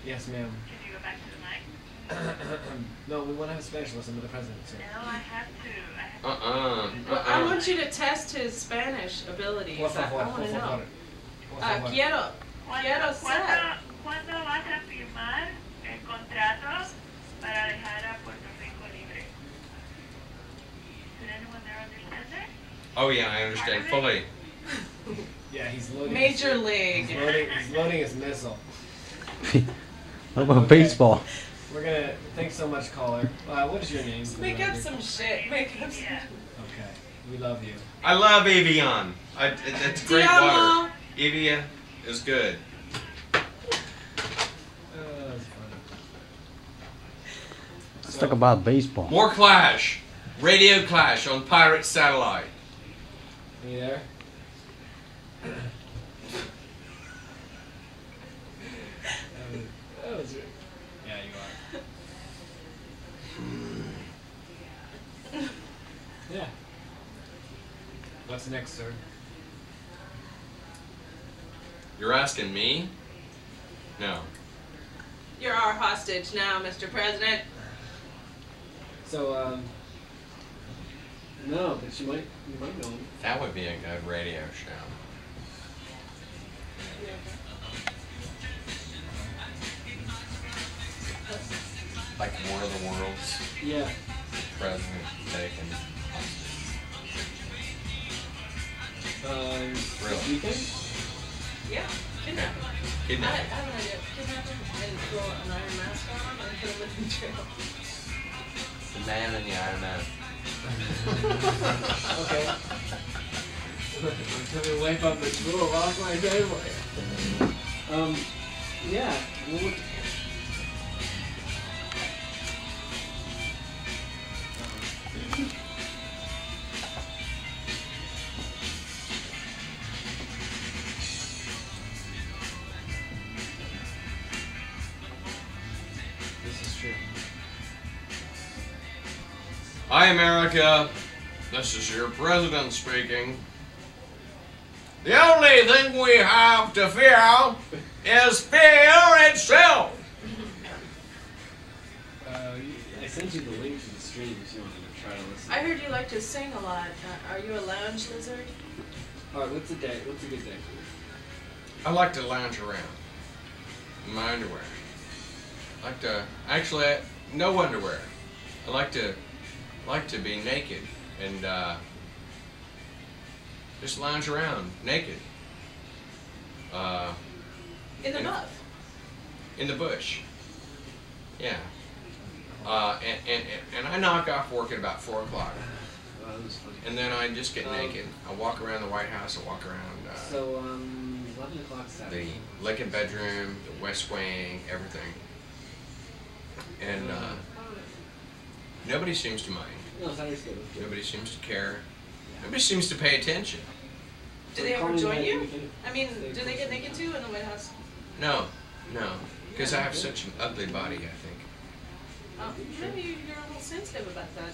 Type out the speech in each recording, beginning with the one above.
Yes, ma'am. Could you go back to the mic? No, we want to have a Spanish lesson with the president. So. No, I have to. Well, I want you to test his Spanish abilities. Por favor, I want to know. por favor. Quiero ser. ¿Cuándo vas a firmar el contrato para dejar a Puerto Rico libre? Did anyone there understand that? Oh yeah, I understand fully. Yeah, he's loading. Major league. He's loading his missile. What about baseball? We're gonna. Thanks so much, caller. What is your name? Make up some shit. Make up some. Okay, we love you. I love Evian. It's great water. Evian is good. That's funny. Let's talk about baseball. More Clash. Radio Clash on Pirate Satellite. Are you there? That was it. Yeah, you are. Yeah. What's next, sir? You're asking me? No. You're our hostage now, Mr. President. So, no, but you might know him. That would be a good radio show. Like War of the Worlds. Yeah. President taken. This Really? weekend? Yeah. Kidnap him. I Kidnap. have an idea. Kidnap him and throw an iron mask on him and put him in jail. The man in the Iron Man. Okay. I'm gonna wipe up the drool off my table. Yeah. Well, this is true. Hi, America. This is your president speaking. The only thing we have to fear is fear itself. I sent you the link to the stream if you wanted to try to listen. I heard you like to sing a lot. Are you a lounge lizard? Alright, what's a day? What's a good day for you? I like to lounge around in my underwear. I like to, actually, no underwear. I like to be naked and just lounge around naked. In the muff. In the bush. Yeah. And I knock off work at about 4 o'clock. Oh, that was funny. And then I just get naked. I walk around the White House. I walk around 11 o'clock the Saturday. Lincoln bedroom, the West Wing, everything. And nobody seems to mind. No, Saturday's good. Nobody seems to care. Nobody seems to pay attention. Do they ever join you? I mean, do they get naked too in the White House? No, no. Because I have such an ugly body, I think. Oh, maybe you're a little sensitive about that.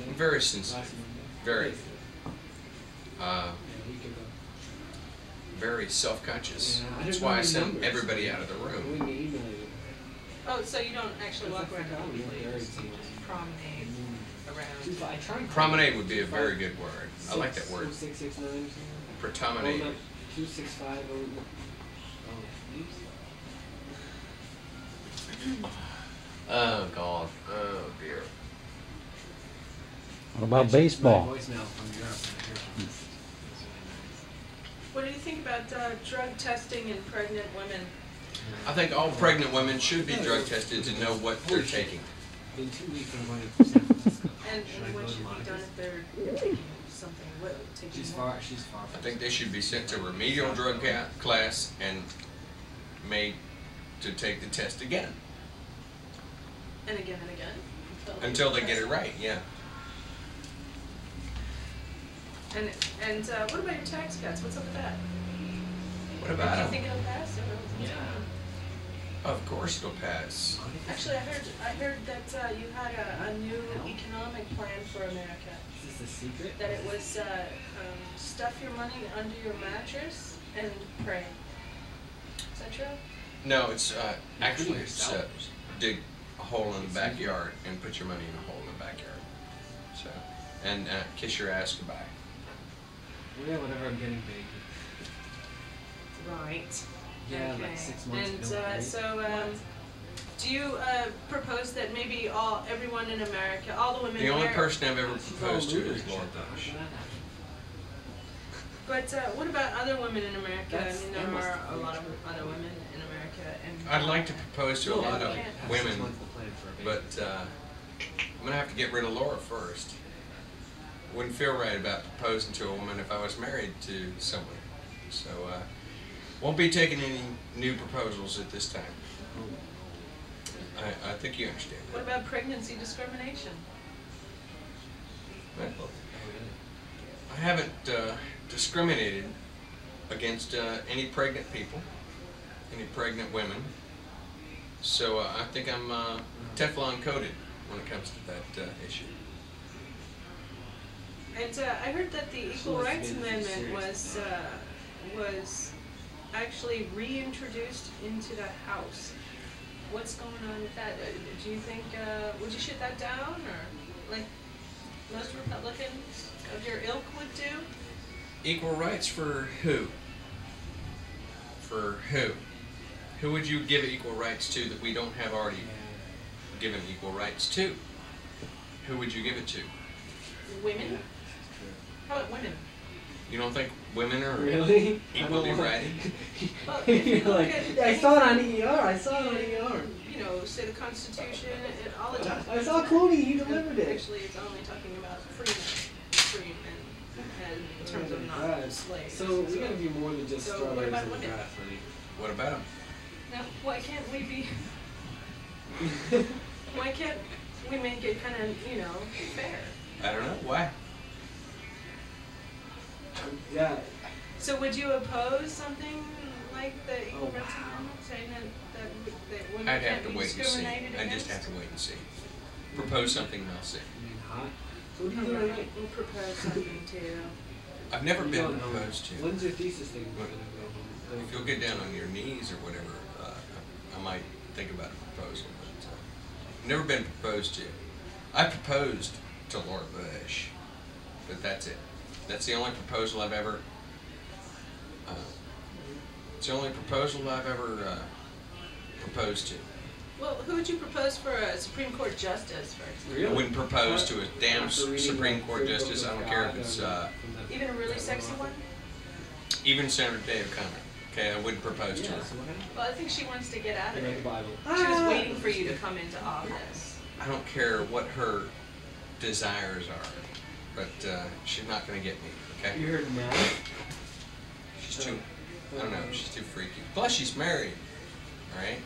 I'm very sensitive. Very. Very self-conscious. Yeah, That's why I send everybody out of the room. Oh, so you don't actually walk around publicly, you just promenade around. Promenade would be a very good word. I like that word. 669 Promenade. 265. Oh God. Oh dear. What about baseball? What do you think about drug testing in pregnant women? I think all pregnant women should be drug tested to know what they're taking. In 2 weeks, I'm going to San Francisco. And what should be done if they're taking something? What, taking She's more? far. She's far. I think they should be sent to remedial drug class and made to take the test again. And again and again? Until they get it right, yeah. And what about your tax cuts? What's up with that? What Do about you them? think it'll pass? Yeah. Of course it'll pass. Actually, I heard that you had a new economic plan for America. Is this a secret? That it was stuff your money under your mattress and pray. Is that true? No, it's actually it's dig a hole in the backyard and put your money in a hole in the backyard. So, and kiss your ass goodbye. Yeah, whatever, I'm getting big. Right. Yeah, Okay. like 6 months And ago. Right? so, do you propose that maybe everyone in America, all the women The only here, person I've ever She's all proposed to looter is and Laura shit, though. How Bush. can that happen? but what about other women in America? That's- I mean, there that must are be a lot of true. other women in America, and I'd like to propose to a No, lot of like, have 6 women, months to plan for a baby. but I'm gonna have to get rid of Laura first. Wouldn't feel right about proposing to a woman if I was married to someone. So won't be taking any new proposals at this time. I think you understand what that. about pregnancy discrimination? Well, Oh, really? I haven't discriminated against any pregnant people, any pregnant women. So I think I'm Teflon coated when it comes to that issue. And I heard that the Equal wants to Rights be Amendment serious. was actually reintroduced into the House. What's going on with that? Do you think, would you shut that down, or like most Republicans of your ilk would do? Equal rights for who? For who? Who would you give equal rights to that we don't have already given equal rights to? Who would you give it to? Women? Yeah. How about women? You don't think women are Really? equally I don't righted? Well, if you You're look like, at yeah, I saw it on ER. I saw it on ER. you know, say the Constitution and all the time. I saw Clooney. He delivered it. Actually, it's only talking about free men, and in terms of not God. slaves. So we gotta be more than just So what strawberries about in the women? grass, honey. What about them? Now, why can't we be? Why can't we make it kind of, you know, fair? I don't know. Why? Yeah. So would you oppose something like the Equal Oh, Rights wow. Amendment, saying that women I'd can't have to be wait and see. discriminated I against? just have to wait and see. Propose something and I'll see. I mean, hot. So what are you doing Alright, tonight? we'll propose something too. I've never You been going home? proposed to. When's your thesis thing What? gonna go home? If you'll get down on your knees or whatever, I might think about a proposal. But I've never been proposed to. I proposed to Laura Bush, but that's it. That's the only proposal I've ever. It's the only proposal I've ever proposed to. Well, who would you propose for a Supreme Court justice, for example? Really? I wouldn't propose to a damn After reading Supreme the Court Third justice. Book I of don't care if God it's from the- Even a really sexy one? even Senator Dave O'Connor. Okay, I wouldn't propose to Yeah, her. so what happened? Well, I think she wants to get out I of read the it. Bible. She was waiting for you to come into office. I don't care what her desires are, but she's not going to get me. Okay. You heard now? She's too. I don't know. She's too freaky. Plus, she's married. All right.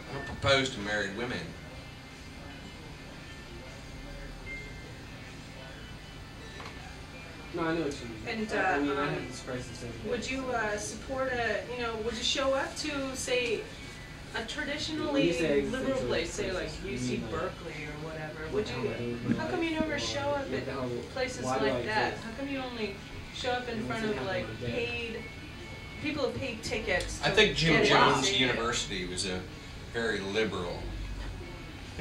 I don't propose to married women. No, I know what you mean. And, I mean, I have this crisis every day. Would you support would you show up to, say, a When you traditionally say liberal existential place, say like crisis, you UC mean, like, Berkeley or whatever? what Would the hell am I doing you? with my How come you life? never Or show up what the hell- at places why do I like that? exist? How come you only show up in And front what's of gonna like happen with that? paid people who paid tickets? I to think Jim get in and Jones see it? University was a very liberal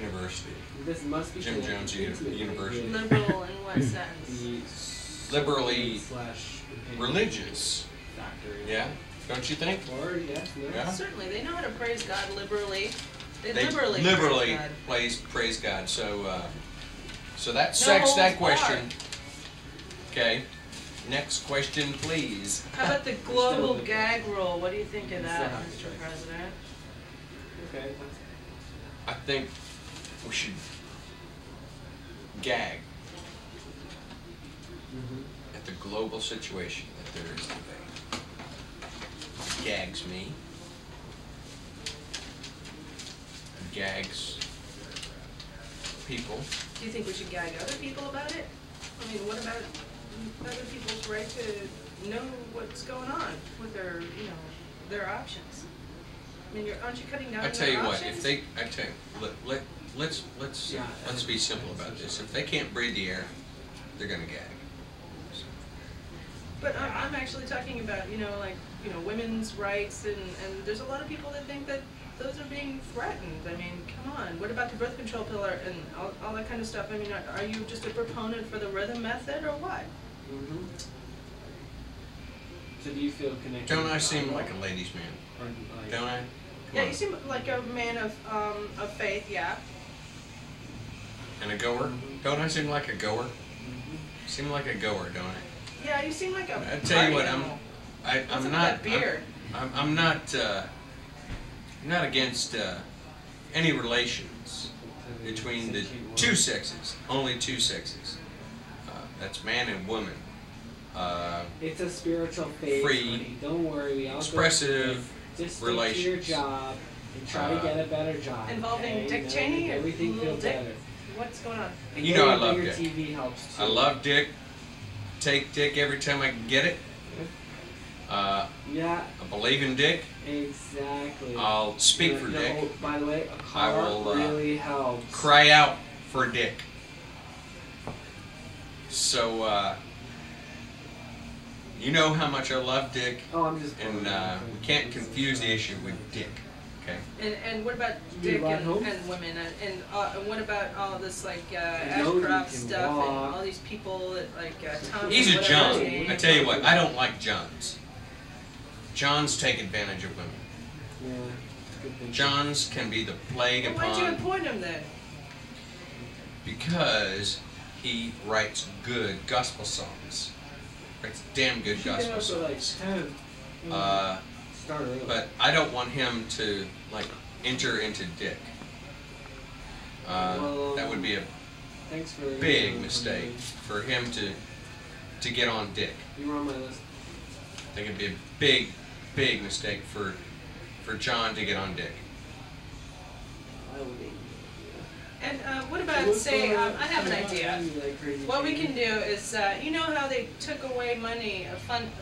university. This must be Jim connected Jones intimately University. with Liberal in what sense? the Liberally slash religious. factor. Yeah. Don't you think? Or yes, no. Yeah. Certainly, they know how to praise God liberally. They They liberally liberally praise God. praise God. So, so that No sex that holds question. barred. Okay. Next question, please. How about the global gag rule? What do you think of Still that, have to Mr. try. President? Okay. I think we should gag Mm-hmm. at the global situation that there is today. Gags me. Gags people. Do you think we should gag other people about it? I mean, what about other people's right to know what's going on with their, their options? I mean, aren't you cutting down I their tell you what, options? if they, I tell you, let's be simple about this. If they can't breathe the air, they're gonna gag. So, But I'm actually talking about, like, women's rights, and there's a lot of people that think that those are being threatened. I mean, come on. What about the birth control pill and all that kind of stuff? I mean, are you just a proponent for the rhythm method or what? Mm-hmm. So do you feel connected? Don't I seem like a ladies' man? Or like, Don't I? Yeah, you seem like a man of faith, yeah. And a goer? Don't I seem like a goer? Mm-hmm. Seem like a goer, don't I? Yeah, you seem like a I tell you what, party animal. I'm What's up not. with that beard? I'm not against any relations between the two sexes. Only two sexes. That's man and woman. It's a spiritual phase, Free, honey. Don't worry, we all expressive go through it. Just stick relations. to your job and try to get a better job. Involving okay? Dick You know, Cheney make or everything little feel Dick? better. What's going on? And You know I getting a love bigger Dick. TV helps too. I love Dick. Take Dick every time I can get it. Yeah, I believe in Dick. exactly. I'll speak for Dick. By the way, a I car will really helps. cry out for Dick. So, you know how much I love Dick, Oh, I'm just. and we can't confuse the issue with Dick. Okay. And what about You Dick ride and home? women and what about all this like know you Ashcroft can stuff walk. and all these people that like Tom? He's a whatever John. his name. I tell you what, I don't like Johns. Johns take advantage of women. Yeah, it's a good thing. Johns can be the plague Well, why'd you upon appoint him then? because he writes good gospel songs. Writes damn good You should get gospel up at like songs. 10. Start early. But I don't want him to like enter into Dick. That would be a Thanks for big mistake for him to get on Dick. You were on my list. I think it'd be a big mistake for John to get on Dick. I would be. And what about say I have an idea. What we can do is, you know how they took away money,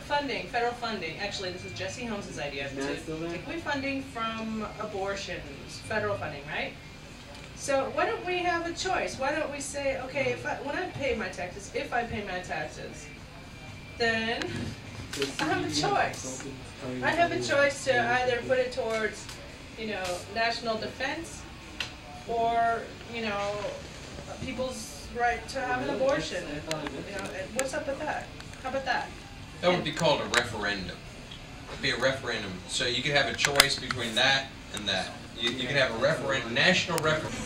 funding, federal funding. Actually, this is Jesse Holmes' idea Is that still to there? take away funding from abortions, federal funding, right? So why don't we have a choice? Why don't we say, okay, when I pay my taxes, then I have a choice. I have a choice to either put it towards, national defense, or people's right to have an abortion. And what's up with that? How about that? That would be called a referendum. It'd be a referendum. So you could have a choice between that and that. You could have a referendum, national referendum.